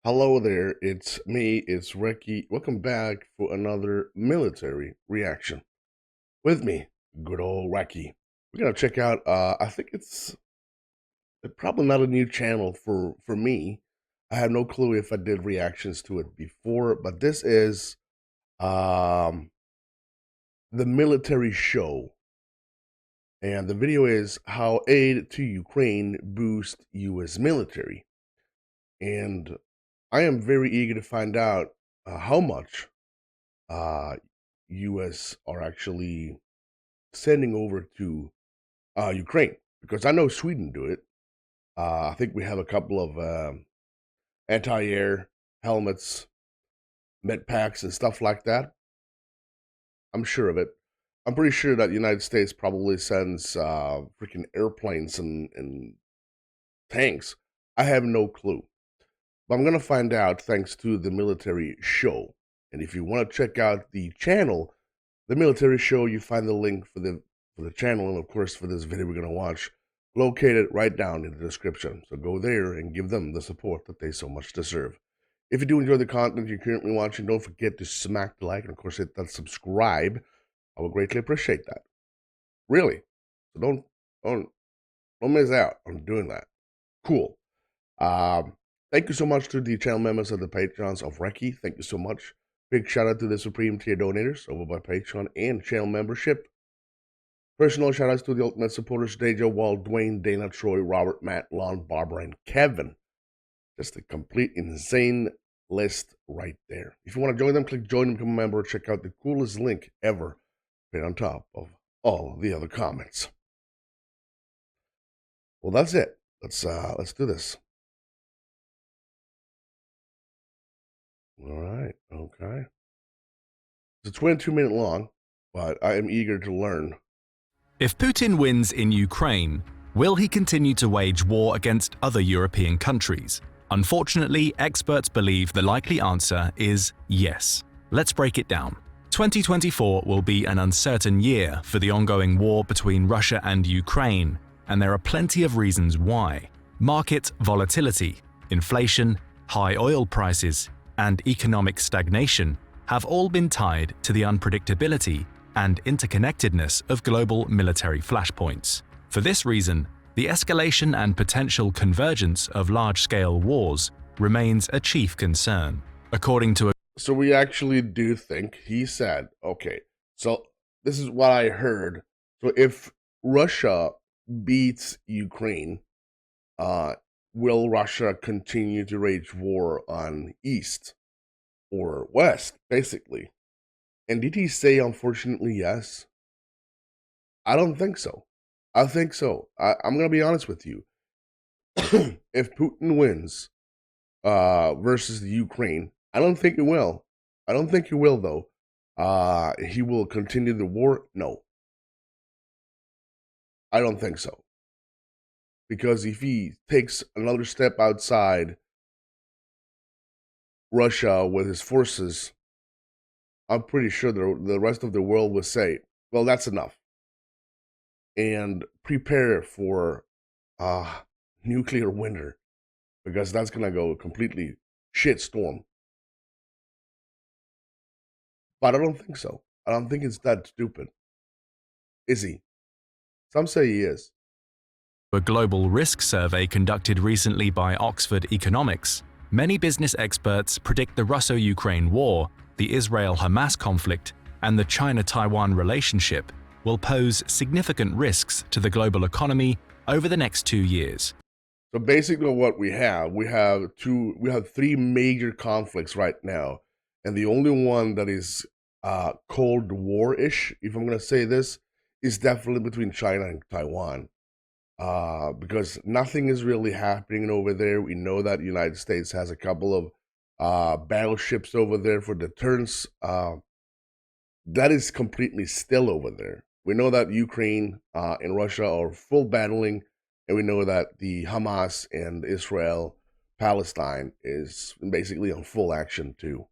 Hello there, it's me, it's Recky. Welcome back for another military reaction. With me, good old Recky. We're gonna check out I think it's probably not a new channel for me. I have no clue if I did reactions to it before, but this is um the military show. And the video is how aid to Ukraine boosts US military. And I am very eager to find out how much uh, U.S. are actually sending over to Ukraine because I know Sweden do it. I think we have a couple of anti-air helmets, med packs, and stuff like that. I'm sure of it. I'm pretty sure that the United States probably sends freaking airplanes and tanks. I have no clue, but I'm gonna find out thanks to the military show. And if you want to check out the channel, the military show, you find the link for the channel and of course for this video we're gonna watch, located right down in the description. So go there and give them the support that they so much deserve. If you do enjoy the content you're currently watching, don't forget to smack the like and of course hit that subscribe. I would greatly appreciate that. Really. So don't don't miss out on doing that. Cool. Um, Thank you so much to the channel members of the Patreons of Recky. Thank you so much. Big shout out to the Supreme Tier donators over by Patreon and channel membership. Personal shout outs to the Ultimate supporters Deja, Walt, Dwayne, Dana, Troy, Robert, Matt, Lon, Barbara, and Kevin. Just a complete insane list right there. If you want to join them, click join and become a member. Check out the coolest link ever right on top of all the other comments. Well, that's it. Let's do this. All right. Okay. It's a 22-minute long, but I am eager to learn. If Putin wins in Ukraine, will he continue to wage war against other European countries? Unfortunately, experts believe the likely answer is yes. Let's break it down. 2024 will be an uncertain year for the ongoing war between Russia and Ukraine, and there are plenty of reasons why. Market volatility, inflation, high oil prices, and economic stagnation have all been tied to the unpredictability and interconnectedness of global military flashpoints. For this reason, the escalation and potential convergence of large-scale wars remains a chief concern. According to So we actually do think, he said, okay, so this is what I heard. So if Russia beats Ukraine, will Russia continue to wage war on East or West, basically? And did he say, unfortunately, yes? I don't think so. I think so. I'm going to be honest with you. If Putin wins versus the Ukraine, I don't think he will. I don't think he will, though. He will continue the war? No. I don't think so. Because if he takes another step outside Russia with his forces, I'm pretty sure the rest of the world will say, well, that's enough. And prepare for nuclear winter, because that's going to go completely shitstorm. But I don't think so. I don't think it's that stupid. Is he? Some say he is. a global risk survey conducted recently by Oxford Economics, many business experts predict the Russo-Ukraine war, the Israel-Hamas conflict, and the China-Taiwan relationship will pose significant risks to the global economy over the next 2 years. So basically what we have three major conflicts right now. And the only one that is Cold War-ish, if I'm going to say this, is definitely between China and Taiwan. Because nothing is really happening over there. We know that the United States has a couple of battleships over there for deterrence. That is completely still over there. We know that Ukraine and Russia are full battling, and we know that the Hamas and Israel, Palestine is basically on full action too.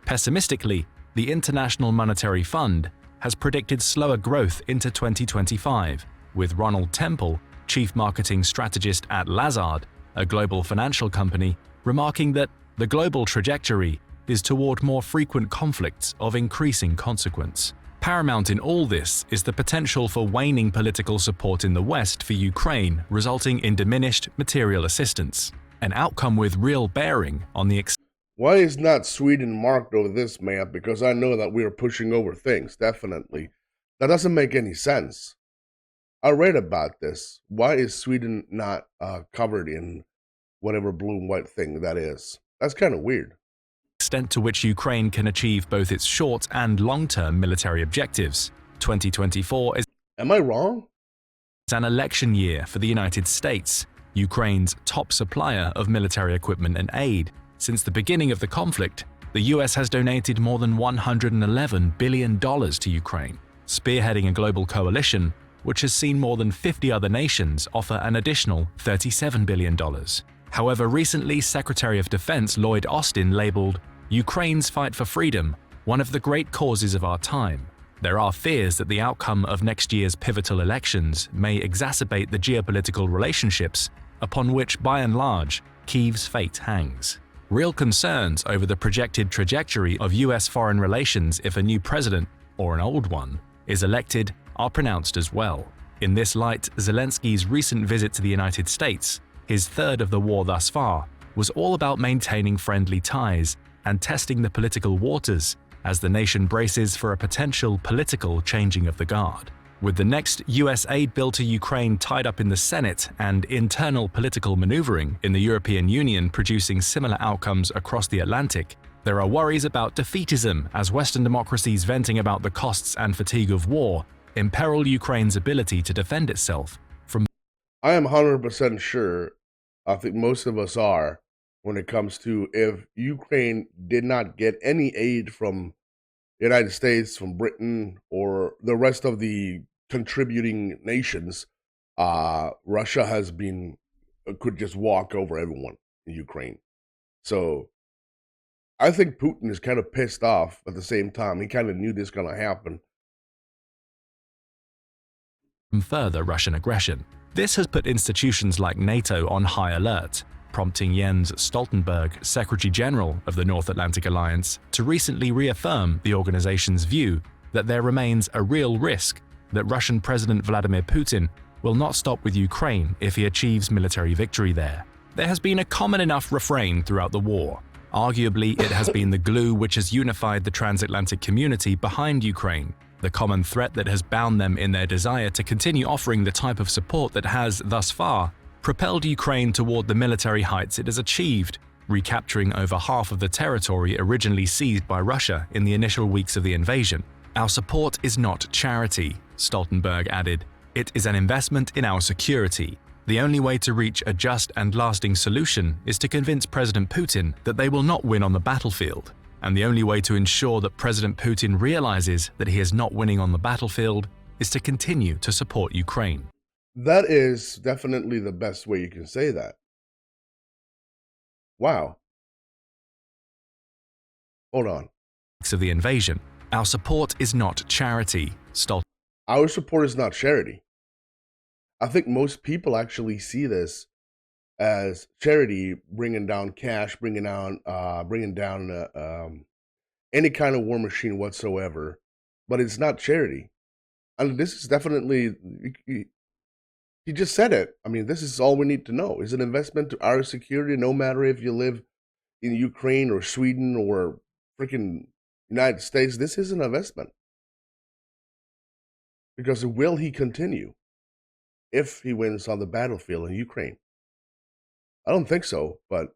Pessimistically, the International Monetary Fund has predicted slower growth into 2025, with Ronald Temple, chief marketing strategist at Lazard, a global financial company, remarking that The global trajectory is toward more frequent conflicts of increasing consequence. Paramount in all this is the potential for waning political support in the West for Ukraine, resulting in diminished material assistance, an outcome with real bearing on the Why is not Sweden marked over this map? Because I know that we are pushing over things, definitely. That doesn't make any sense. I read about this. Why is Sweden not covered in whatever blue and white thing that is? That's kind of weird. extent to which Ukraine can achieve both its short and long-term military objectives. 2024 is Am I wrong? an election year for the United States, Ukraine's top supplier of military equipment and aid. Since the beginning of the conflict, the US has donated more than $111 billion to Ukraine, spearheading a global coalition which has seen more than 50 other nations offer an additional $37 billion. However, recently Secretary of Defense Lloyd Austin labeled Ukraine's fight for freedom one of the great causes of our time. There are fears that the outcome of next year's pivotal elections may exacerbate the geopolitical relationships upon which, by and large, Kyiv's fate hangs. Real concerns over the projected trajectory of US foreign relations if a new president, or an old one, is elected are pronounced as well. In this light, Zelensky's recent visit to the United States, his third of the war thus far, was all about maintaining friendly ties and testing the political waters as the nation braces for a potential political changing of the guard. With the next US aid bill to Ukraine tied up in the Senate and internal political maneuvering in the European Union producing similar outcomes across the Atlantic, there are worries about defeatism as Western democracies venting about the costs and fatigue of war imperil Ukraine's ability to defend itself from. I am 100% sure, I think most of us are, when it comes to if Ukraine did not get any aid from the United States, from Britain, or the rest of the contributing nations, Russia could just walk over everyone in Ukraine. So I think Putin is kind of pissed off at the same time. He kind of knew this was going to happen. Further Russian aggression. This has put institutions like NATO on high alert, prompting Jens Stoltenberg, Secretary General of the North Atlantic Alliance, to recently reaffirm the organization's view that there remains a real risk that Russian President Vladimir Putin will not stop with Ukraine if he achieves military victory there. There has been a common enough refrain throughout the war. Arguably, it has been the glue which has unified the transatlantic community behind Ukraine, the common threat that has bound them in their desire to continue offering the type of support that has, thus far, propelled Ukraine toward the military heights it has achieved, recapturing over half of the territory originally seized by Russia in the initial weeks of the invasion. Our support is not charity, Stoltenberg added. It is an investment in our security. The only way to reach a just and lasting solution is to convince President Putin that they will not win on the battlefield. And the only way to ensure that President Putin realizes that he is not winning on the battlefield is to continue to support Ukraine. That is definitely the best way you can say that. Wow. Hold on. Of the invasion, our support is not charity, Our support is not charity. I think most people actually see this as charity, bringing down cash, bringing down any kind of war machine whatsoever. But it's not charity. And this is definitely, he just said it. I mean, this is all we need to know. It's an investment to our security, no matter if you live in Ukraine or Sweden or freaking United States. This is an investment. Because will he continue if he wins on the battlefield in Ukraine? I don't think so, but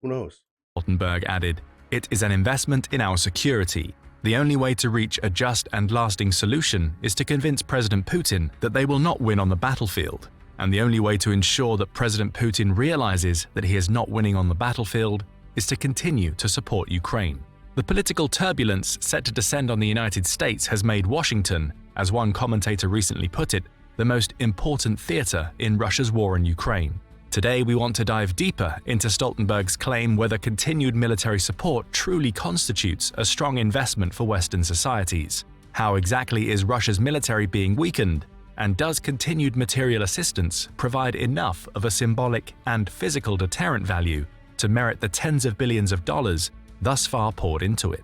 who knows? Stoltenberg added, "It is an investment in our security. The only way to reach a just and lasting solution is to convince President Putin that they will not win on the battlefield. And the only way to ensure that President Putin realizes that he is not winning on the battlefield is to continue to support Ukraine." The political turbulence set to descend on the United States has made Washington, as one commentator recently put it, the most important theater in Russia's war in Ukraine. Today, we want to dive deeper into Stoltenberg's claim whether continued military support truly constitutes a strong investment for Western societies. How exactly is Russia's military being weakened? And does continued material assistance provide enough of a symbolic and physical deterrent value to merit the tens of billions of dollars thus far poured into it.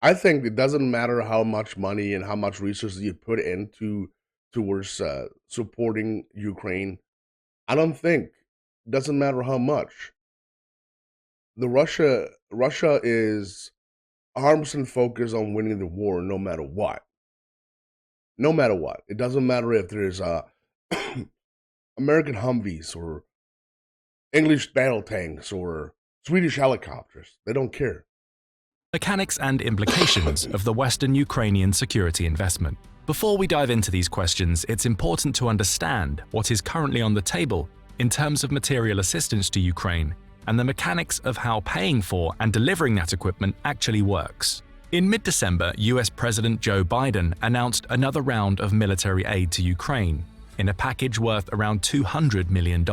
I think it doesn't matter how much money and how much resources you put into towards supporting Ukraine. I don't think it doesn't matter how much. Russia is arms and focus on winning the war no matter what. No matter what. It doesn't matter if there's American Humvees or English battle tanks or Swedish helicopters. They don't care. Mechanics and implications of the Western Ukrainian security investment. Before we dive into these questions, it's important to understand what is currently on the table in terms of material assistance to Ukraine and the mechanics of how paying for and delivering that equipment actually works. In mid-December, US President Joe Biden announced another round of military aid to Ukraine in a package worth around $200 million.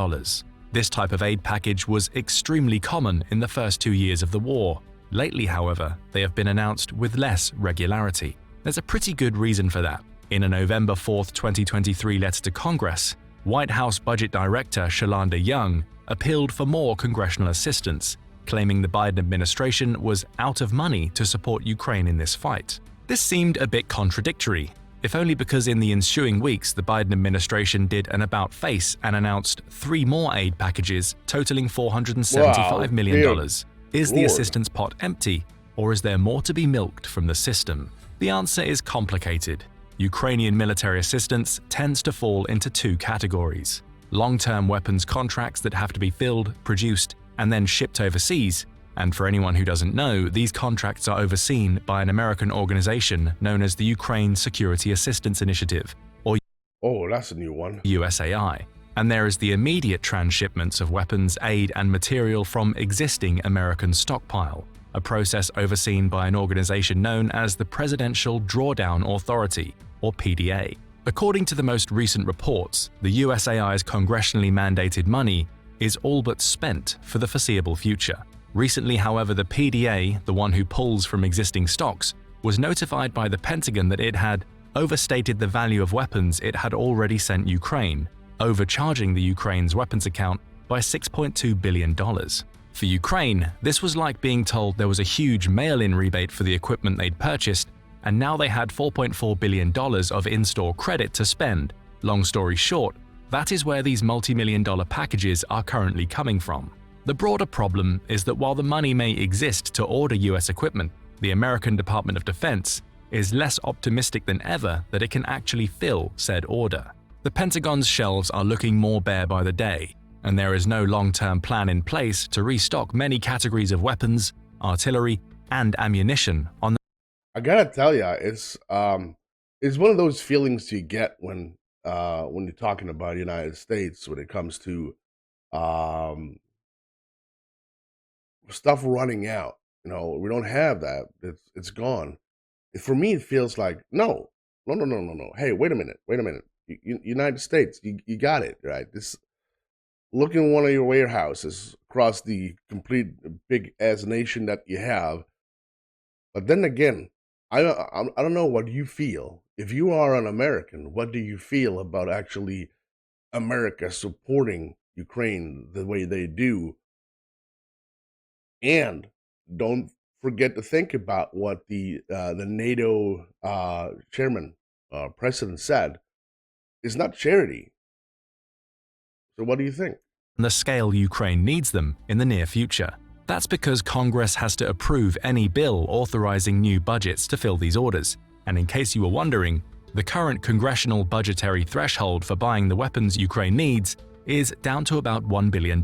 This type of aid package was extremely common in the first 2 years of the war. Lately, however, they have been announced with less regularity. There's a pretty good reason for that. In a November 4, 2023 letter to Congress, White House Budget Director Shalanda Young appealed for more congressional assistance, claiming the Biden administration was out of money to support Ukraine in this fight. This seemed a bit contradictory, if only because in the ensuing weeks the Biden administration did an about-face and announced 3 more aid packages totaling $475 million. Is the assistance pot empty, or is there more to be milked from the system? The answer is complicated. Ukrainian military assistance tends to fall into 2 categories: long-term weapons contracts that have to be filled, produced, and then shipped overseas. And for anyone who doesn't know, these contracts are overseen by an American organization known as the Ukraine Security Assistance Initiative, or that's a new one. USAI. And there is the immediate transshipments of weapons, aid, and material from existing American stockpile, a process overseen by an organization known as the Presidential Drawdown Authority, or PDA. According to the most recent reports, the USAI's congressionally mandated money is all but spent for the foreseeable future. Recently, however, the PDA, the one who pulls from existing stocks, was notified by the Pentagon that it had overstated the value of weapons it had already sent Ukraine, overcharging the Ukraine's weapons account by $6.2 billion. For Ukraine, this was like being told there was a huge mail-in rebate for the equipment they'd purchased, and now they had $4.4 billion of in-store credit to spend. Long story short, that is where these multi-million-dollar packages are currently coming from. The broader problem is that while the money may exist to order US equipment, the American Department of Defense is less optimistic than ever that it can actually fill said order. The Pentagon's shelves are looking more bare by the day, and there is no long-term plan in place to restock many categories of weapons, artillery, and ammunition on the I gotta tell you, it's one of those feelings you get when you're talking about the United States when it comes to um, stuff running out. We don't have that. It's gone. For me, it feels like no. Hey, wait a minute. United States, you got it right. Look in one of your warehouses across the complete big ass nation that you have. But then again, I don't know what you feel. If you are an American, what do you feel about actually America supporting Ukraine the way they do? And don't forget to think about what the NATO chairman, president said. It's not charity. So what do you think? scale Ukraine needs them in the near future. That's because Congress has to approve any bill authorizing new budgets to fill these orders. And in case you were wondering, the current congressional budgetary threshold for buying the weapons Ukraine needs is down to about $1 billion.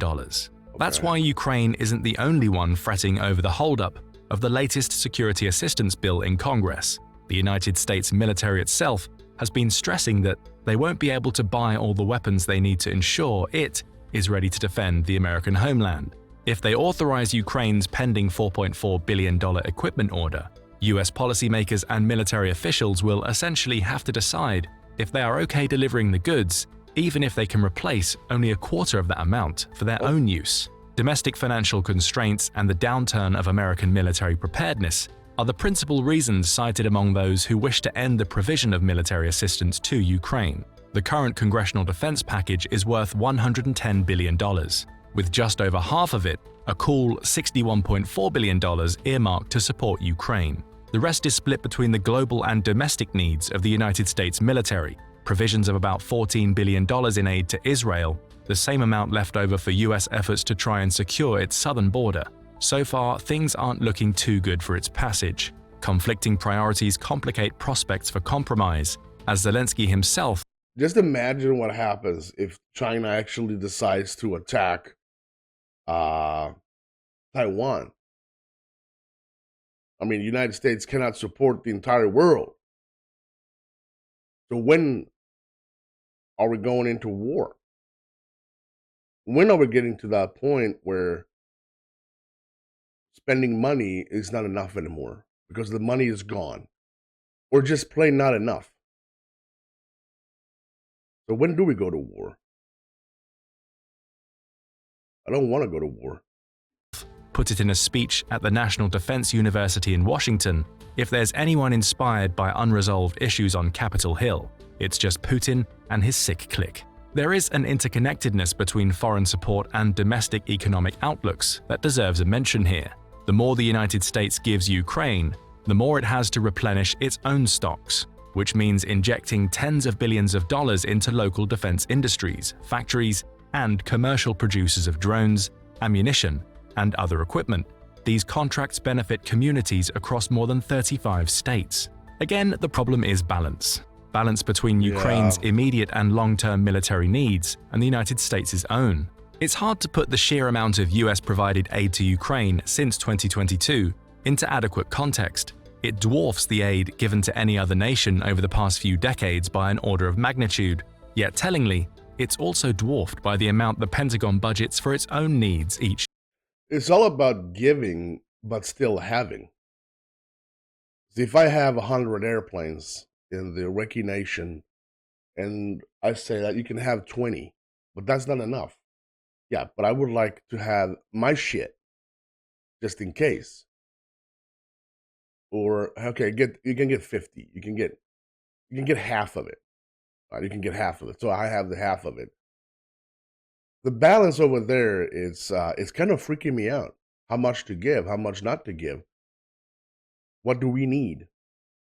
That's why Ukraine isn't the only one fretting over the holdup of the latest security assistance bill in Congress. The United States military itself has been stressing that they won't be able to buy all the weapons they need to ensure it is ready to defend the American homeland. If they authorize Ukraine's pending $4.4 billion equipment order, US policymakers and military officials will essentially have to decide if they are okay delivering the goods, even if they can replace only a quarter of that amount for their own use. Domestic financial constraints and the downturn of American military preparedness are the principal reasons cited among those who wish to end the provision of military assistance to Ukraine. The current congressional defense package is worth $110 billion. with just over half of it, a cool $61.4 billion earmarked to support Ukraine. The rest is split between the global and domestic needs of the United States military, provisions of about $14 billion in aid to Israel, the same amount left over for US efforts to try and secure its southern border. So far, things aren't looking too good for its passage. Conflicting priorities complicate prospects for compromise, as Zelensky himself. Just imagine what happens if China actually decides to attack Taiwan. I mean, the United States cannot support the entire world. So when are we going into war? When are we getting to that point where spending money is not enough anymore because the money is gone, or just plain not enough? So when do we go to war? I don't want to go to war. Put it in a speech at the National Defense University in Washington, if there's anyone inspired by unresolved issues on Capitol Hill, it's just Putin and his sick clique. There is an interconnectedness between foreign support and domestic economic outlooks that deserves a mention here. The more the United States gives Ukraine, the more it has to replenish its own stocks, which means injecting tens of billions of dollars into local defense industries, factories, and commercial producers of drones, ammunition, and other equipment. These contracts benefit communities across more than 35 states. Again, the problem is balance. Balance between Ukraine's immediate and long-term military needs and the United States' own. It's hard to put the sheer amount of US-provided aid to Ukraine since 2022 into adequate context. It dwarfs the aid given to any other nation over the past few decades by an order of magnitude. Yet tellingly, it's also dwarfed by the amount the Pentagon budgets for its own needs each. It's all about giving, but still having. See, if I have 100 airplanes in the Recky nation, and I say that you can have 20, but that's not enough. Yeah, but I would like to have my shit, just in case. Or okay, you can get 50. You can get half of it. Right? You can get half of it. So I have the half of it. The balance over there is it's kind of freaking me out. How much to give, how much not to give. What do we need?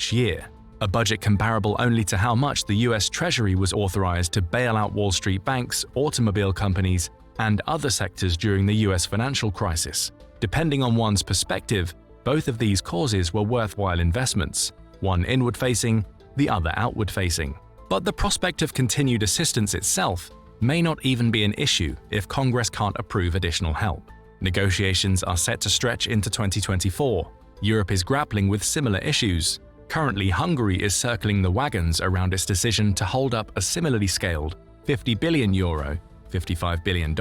Year, a budget comparable only to how much the US Treasury was authorized to bail out Wall Street banks, automobile companies, and other sectors during the US financial crisis. Depending on one's perspective, both of these causes were worthwhile investments, one inward-facing, the other outward-facing. But the prospect of continued assistance itself may not even be an issue if Congress can't approve additional help. Negotiations are set to stretch into 2024. Europe is grappling with similar issues. Currently, Hungary is circling the wagons around its decision to hold up a similarly scaled €50 billion $55 billion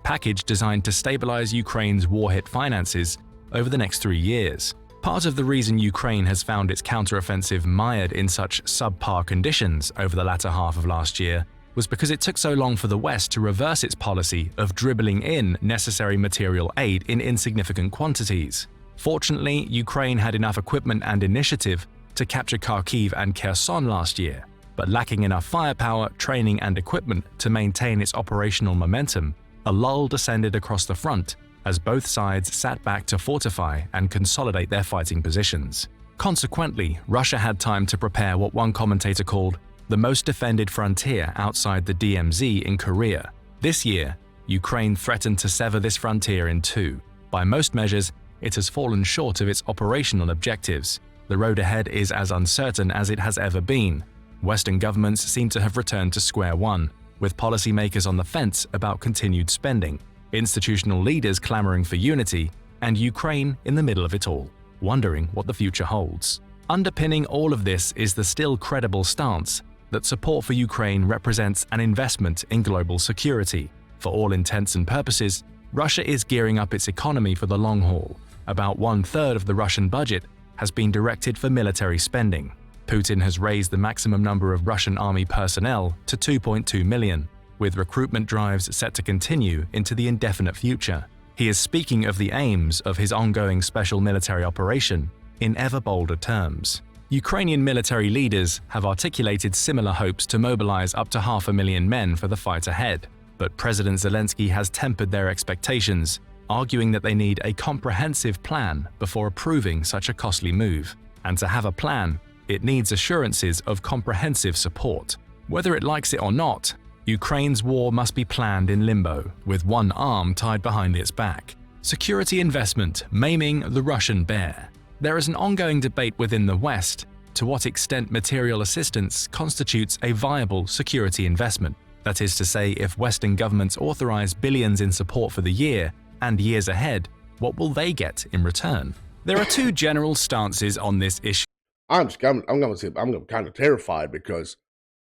package designed to stabilize Ukraine's war-hit finances over the next 3 years. Part of the reason Ukraine has found its counteroffensive mired in such subpar conditions over the latter half of last year was because it took so long for the West to reverse its policy of dribbling in necessary material aid in insignificant quantities. Fortunately, Ukraine had enough equipment and initiative to capture Kharkiv and Kherson last year, but lacking enough firepower, training, and equipment to maintain its operational momentum, a lull descended across the front as both sides sat back to fortify and consolidate their fighting positions. Consequently, Russia had time to prepare what one commentator called the most defended frontier outside the DMZ in Korea. This year, Ukraine threatened to sever this frontier in two. By most measures, it has fallen short of its operational objectives. The road ahead is as uncertain as it has ever been. Western governments seem to have returned to square one, with policymakers on the fence about continued spending, institutional leaders clamoring for unity, and Ukraine in the middle of it all, wondering what the future holds. Underpinning all of this is the still credible stance that support for Ukraine represents an investment in global security. For all intents and purposes, Russia is gearing up its economy for the long haul. About 1/3 of the Russian budget has been directed for military spending. Putin has raised the maximum number of Russian army personnel to 2.2 million, with recruitment drives set to continue into the indefinite future. He is speaking of the aims of his ongoing special military operation in ever bolder terms. Ukrainian military leaders have articulated similar hopes to mobilize up to 500,000 men for the fight ahead. But President Zelensky has tempered their expectations, arguing that they need a comprehensive plan before approving such a costly move. And to have a plan, it needs assurances of comprehensive support. Whether it likes it or not, Ukraine's war must be planned in limbo, with one arm tied behind its back. Security investment maiming the Russian bear. There is an ongoing debate within the West to what extent material assistance constitutes a viable security investment. That is to say, if Western governments authorize billions in support for the year and years ahead, what will they get in return? There are two general stances on this issue. I'm gonna say I'm kind of terrified because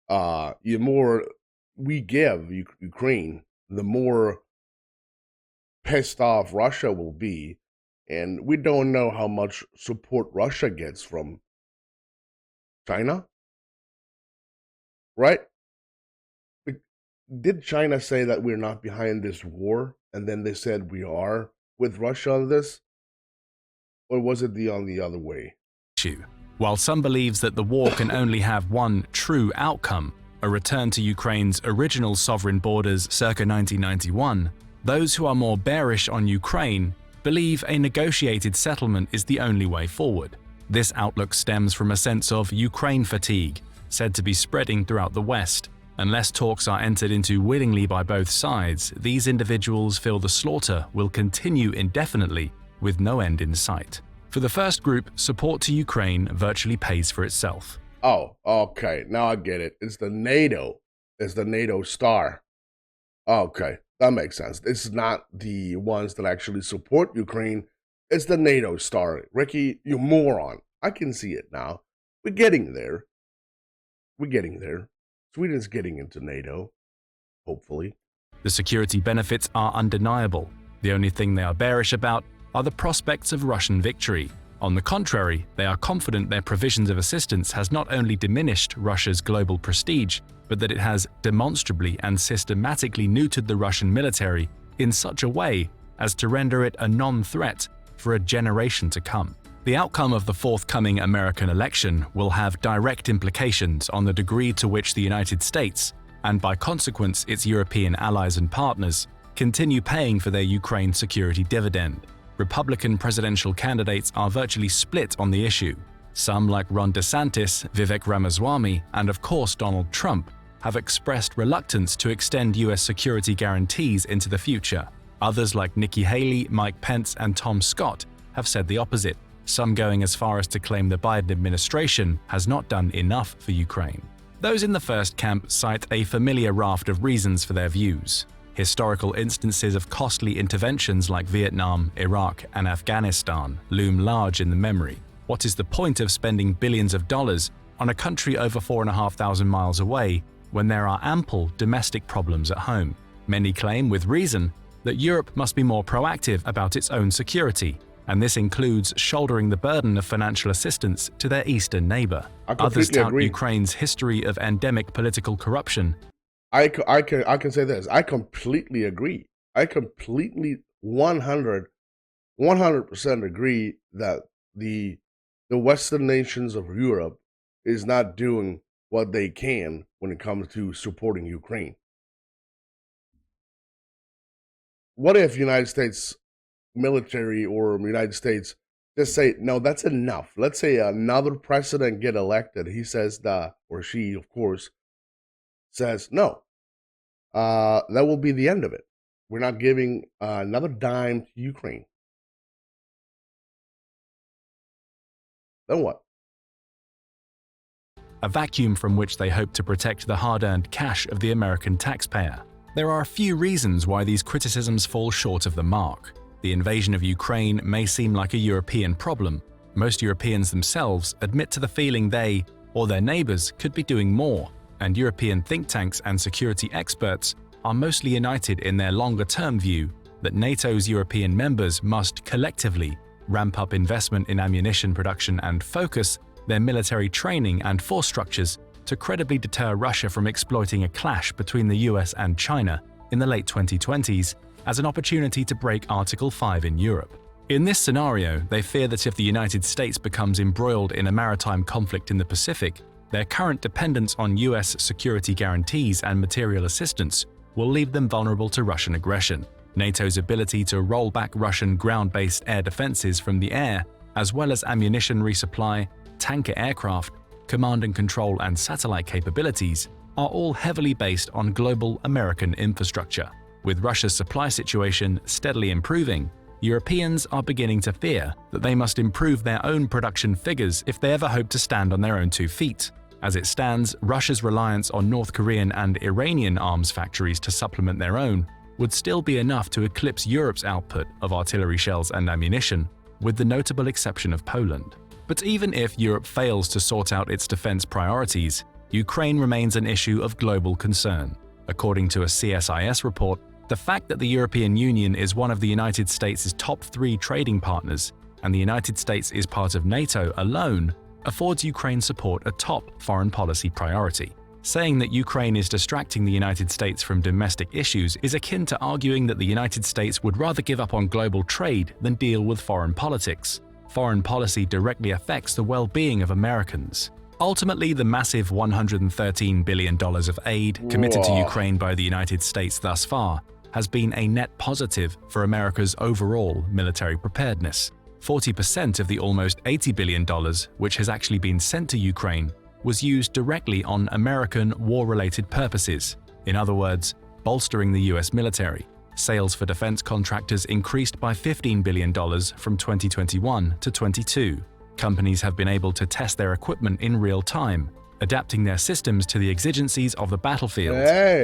the more we give Ukraine, the more pissed off Russia will be, and we don't know how much support Russia gets from China, right? Did China say that we're not behind this war, and then they said we are with Russia on this, or was it on the other way? While some believes that the war can only have one true outcome, a return to Ukraine's original sovereign borders circa 1991, those who are more bearish on Ukraine believe a negotiated settlement is the only way forward. This outlook stems from a sense of Ukraine fatigue, said to be spreading throughout the West. Unless talks are entered into willingly by both sides, these individuals feel the slaughter will continue indefinitely with no end in sight. For the first group, support to Ukraine virtually pays for itself. Oh, okay. Now I get it. It's the NATO. It's the NATO star. Okay, that makes sense. It's not the ones that actually support Ukraine. It's the NATO star. Recky, you moron. I can see it now. We're getting there. We're getting there. Sweden's getting into NATO, hopefully. The security benefits are undeniable. The only thing they are bearish about are the prospects of Russian victory. On the contrary, they are confident their provisions of assistance has not only diminished Russia's global prestige, but that it has demonstrably and systematically neutered the Russian military in such a way as to render it a non-threat for a generation to come. The outcome of the forthcoming American election will have direct implications on the degree to which the United States, and by consequence its European allies and partners, continue paying for their Ukraine security dividend. Republican presidential candidates are virtually split on the issue. Some, like Ron DeSantis, Vivek Ramaswamy, and of course Donald Trump, have expressed reluctance to extend U.S. security guarantees into the future. Others, like Nikki Haley, Mike Pence, and Tom Scott, have said the opposite, some going as far as to claim the Biden administration has not done enough for Ukraine. Those in the first camp cite a familiar raft of reasons for their views. Historical instances of costly interventions like Vietnam, Iraq, and Afghanistan loom large in the memory. What is the point of spending billions of dollars on a country over 4,500 miles away when there are ample domestic problems at home? Many claim, with reason, that Europe must be more proactive about its own security, and this includes shouldering the burden of financial assistance to their eastern neighbor. Others tout Ukraine's history of endemic political corruption. I can say this. I completely agree. I completely 100% agree that the Western nations of Europe is not doing what they can when it comes to supporting Ukraine. What if United States military or United States just say, no, that's enough. Let's say another president get elected. He says that, or she, of course, says, no, that will be the end of it. We're not giving another dime to Ukraine. Then what? A vacuum from which they hope to protect the hard-earned cash of the American taxpayer. There are a few reasons why these criticisms fall short of the mark. The invasion of Ukraine may seem like a European problem. Most Europeans themselves admit to the feeling they, or their neighbors, could be doing more, and European think tanks and security experts are mostly united in their longer-term view that NATO's European members must collectively ramp up investment in ammunition production and focus their military training and force structures to credibly deter Russia from exploiting a clash between the US and China in the late 2020s as an opportunity to break Article 5 in Europe. In this scenario, they fear that if the United States becomes embroiled in a maritime conflict in the Pacific, their current dependence on US security guarantees and material assistance will leave them vulnerable to Russian aggression. NATO's ability to roll back Russian ground-based air defenses from the air, as well as ammunition resupply, tanker aircraft, command and control and satellite capabilities, are all heavily based on global American infrastructure. With Russia's supply situation steadily improving, Europeans are beginning to fear that they must improve their own production figures if they ever hope to stand on their own 2 feet. As it stands, Russia's reliance on North Korean and Iranian arms factories to supplement their own would still be enough to eclipse Europe's output of artillery shells and ammunition, with the notable exception of Poland. But even if Europe fails to sort out its defense priorities, Ukraine remains an issue of global concern. According to a CSIS report, the fact that the European Union is one of the United States' top 3 trading partners, and the United States is part of NATO alone, affords Ukraine support a top foreign policy priority. Saying that Ukraine is distracting the United States from domestic issues is akin to arguing that the United States would rather give up on global trade than deal with foreign politics. Foreign policy directly affects the well-being of Americans. Ultimately, the massive $113 billion of aid committed to Ukraine by the United States thus far has been a net positive for America's overall military preparedness. 40% of the almost $80 billion which has actually been sent to Ukraine was used directly on American war-related purposes. In other words, bolstering the US military. Sales for defense contractors increased by $15 billion from 2021 to 22. Companies have been able to test their equipment in real time, adapting their systems to the exigencies of the battlefield.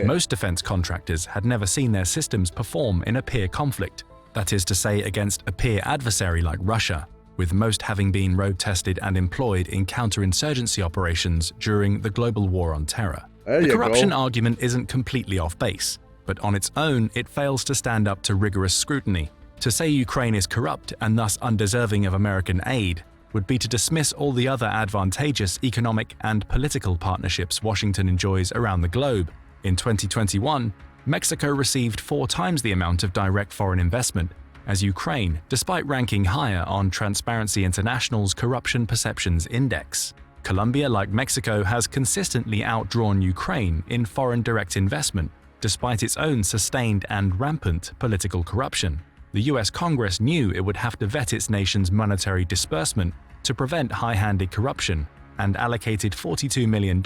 Most defense contractors had never seen their systems perform in a peer conflict, that is to say against a peer adversary like Russia, with most having been road-tested and employed in counterinsurgency operations during the global war on terror. The corruption argument isn't completely off base, but on its own it fails to stand up to rigorous scrutiny. To say Ukraine is corrupt and thus undeserving of American aid would be to dismiss all the other advantageous economic and political partnerships Washington enjoys around the globe. In 2021, Mexico received 4 times the amount of direct foreign investment as Ukraine, despite ranking higher on Transparency International's Corruption Perceptions Index. Colombia, like Mexico, has consistently outdrawn Ukraine in foreign direct investment, despite its own sustained and rampant political corruption. The US Congress knew it would have to vet its nation's monetary disbursement to prevent high-handed corruption and allocated $42 million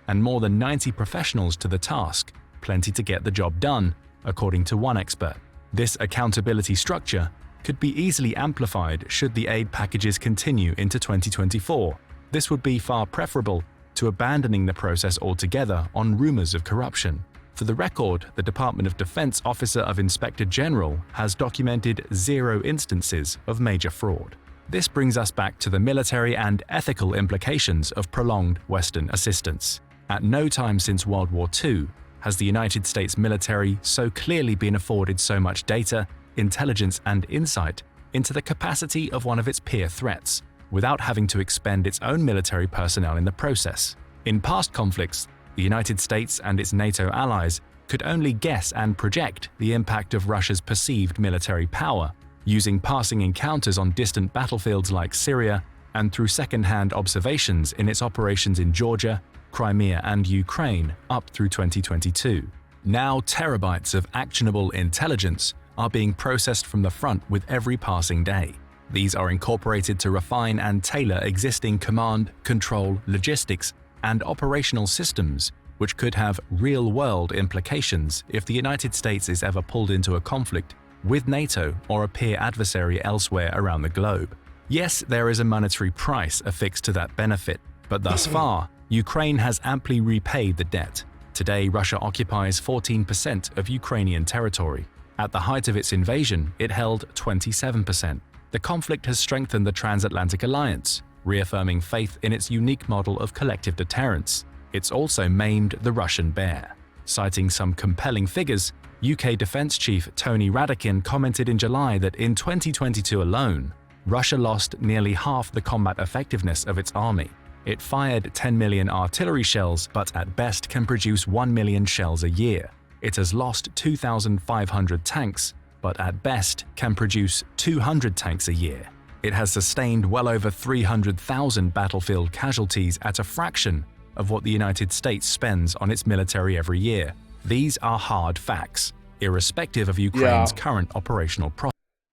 and more than 90 professionals to the task, plenty to get the job done, according to one expert. This accountability structure could be easily amplified should the aid packages continue into 2024. This would be far preferable to abandoning the process altogether on rumors of corruption. For the record, the Department of Defense Officer of Inspector General has documented 0 instances of major fraud. This brings us back to the military and ethical implications of prolonged Western assistance. At no time since World War II has the United States military so clearly been afforded so much data, intelligence, and insight into the capacity of one of its peer threats, without having to expend its own military personnel in the process. In past conflicts, the United States and its NATO allies could only guess and project the impact of Russia's perceived military power, using passing encounters on distant battlefields like Syria and through second-hand observations in its operations in Georgia, Crimea, and Ukraine up through 2022. Now, terabytes of actionable intelligence are being processed from the front with every passing day. These are incorporated to refine and tailor existing command, control, logistics, and operational systems, which could have real-world implications if the United States is ever pulled into a conflict with NATO or a peer adversary elsewhere around the globe. Yes, there is a monetary price affixed to that benefit, but thus far, Ukraine has amply repaid the debt. Today, Russia occupies 14% of Ukrainian territory. At the height of its invasion, it held 27%. The conflict has strengthened the transatlantic alliance, reaffirming faith in its unique model of collective deterrence. It's also maimed the Russian bear. Citing some compelling figures, UK Defense Chief Tony Radakin commented in July that in 2022 alone, Russia lost nearly half the combat effectiveness of its army. It fired 10 million artillery shells, but at best can produce 1 million shells a year. It has lost 2,500 tanks, but at best can produce 200 tanks a year. It has sustained well over 300,000 battlefield casualties at a fraction of what the United States spends on its military every year. These are hard facts, irrespective of Ukraine's Yeah, current operational process.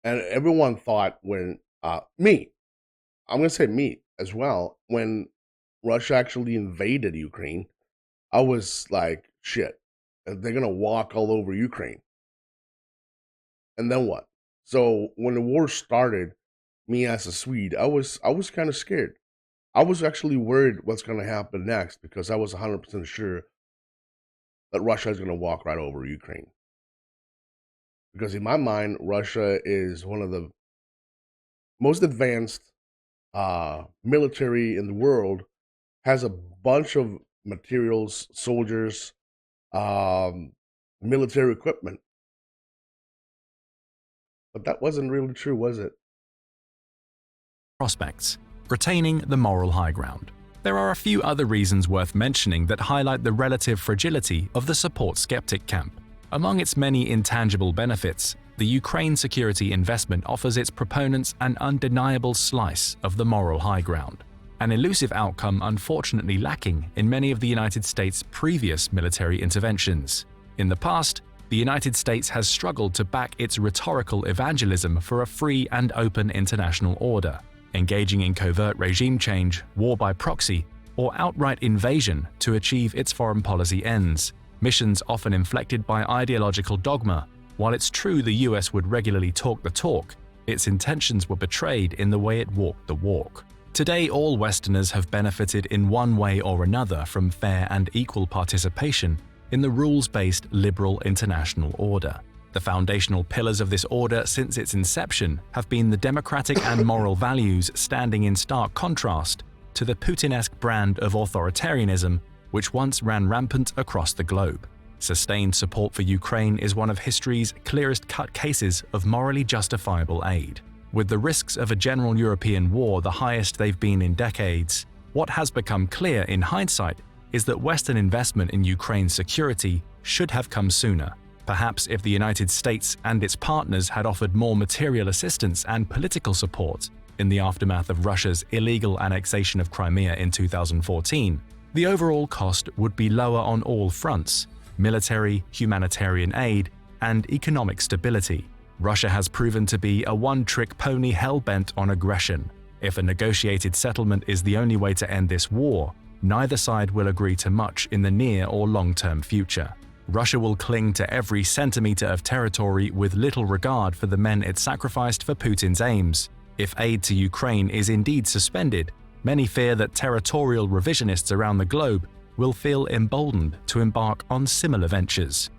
and everyone thought when me, I'm gonna say me as well, when Russia actually invaded Ukraine, I was like, shit, they're gonna walk all over Ukraine. And then what? So when the war started, me as a Swede, I was kind of scared. I was actually worried what's gonna happen next because I was 100% sure that Russia is gonna walk right over Ukraine. Because in my mind, Russia is one of the most advanced military in the world, has a bunch of materials, soldiers, um, military equipment. But that wasn't really true, was it? Prospects, retaining the moral high ground. There are a few other reasons worth mentioning that highlight the relative fragility of the support skeptic camp. Among its many intangible benefits, the Ukraine security investment offers its proponents an undeniable slice of the moral high ground, an elusive outcome unfortunately lacking in many of the United States' previous military interventions. In the past, the United States has struggled to back its rhetorical evangelism for a free and open international order, engaging in covert regime change, war by proxy, or outright invasion to achieve its foreign policy ends, missions often inflected by ideological dogma. While it's true the US would regularly talk the talk, its intentions were betrayed in the way it walked the walk. Today, all Westerners have benefited in one way or another from fair and equal participation in the rules-based liberal international order. The foundational pillars of this order since its inception have been the democratic and moral values standing in stark contrast to the Putin-esque brand of authoritarianism which once ran rampant across the globe. Sustained support for Ukraine is one of history's clearest-cut cases of morally justifiable aid. With the risks of a general European war the highest they've been in decades, what has become clear in hindsight is that Western investment in Ukraine's security should have come sooner. Perhaps if the United States and its partners had offered more material assistance and political support in the aftermath of Russia's illegal annexation of Crimea in 2014, the overall cost would be lower on all fronts: military, humanitarian aid, and economic stability. Russia has proven to be a one-trick pony hell-bent on aggression. If a negotiated settlement is the only way to end this war, neither side will agree to much in the near or long-term future. Russia will cling to every centimeter of territory with little regard for the men it sacrificed for Putin's aims. If aid to Ukraine is indeed suspended, many fear that territorial revisionists around the globe will feel emboldened to embark on similar ventures.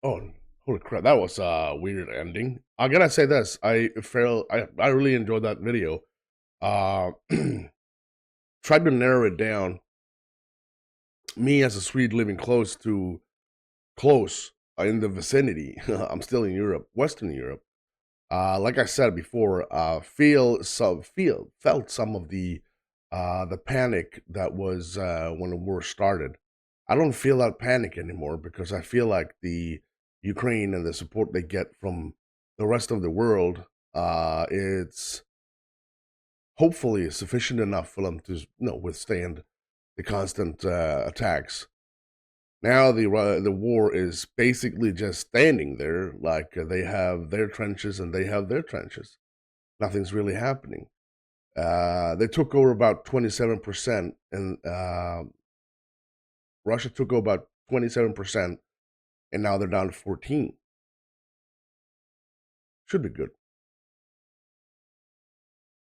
Oh, holy crap! That was a weird ending. I gotta say this: I really enjoyed that video. Uh, tried to narrow it down. Me as a Swede living close in the vicinity. I'm still in Europe, Western Europe. Like I said before, felt some of the panic that was when the war started. I don't feel that panic anymore because I feel like the Ukraine and the support they get from the rest of the world, it's hopefully sufficient enough for them to withstand the constant attacks. Now the war is basically just standing there, like they have their trenches and they have their trenches. Nothing's really happening. They took over about 27%, and Russia took over about 27%, and now they're down to 14. Should be good.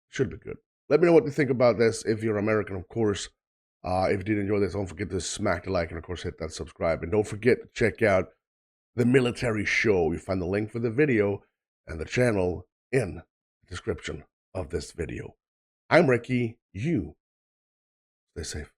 Should be good. Let me know what you think about this. If you're American, of course. If you did enjoy this, don't forget to smack the like and, of course, hit that subscribe. And don't forget to check out the military show. You find the link for the video and the channel in the description of this video. I'm Recky. You stay safe.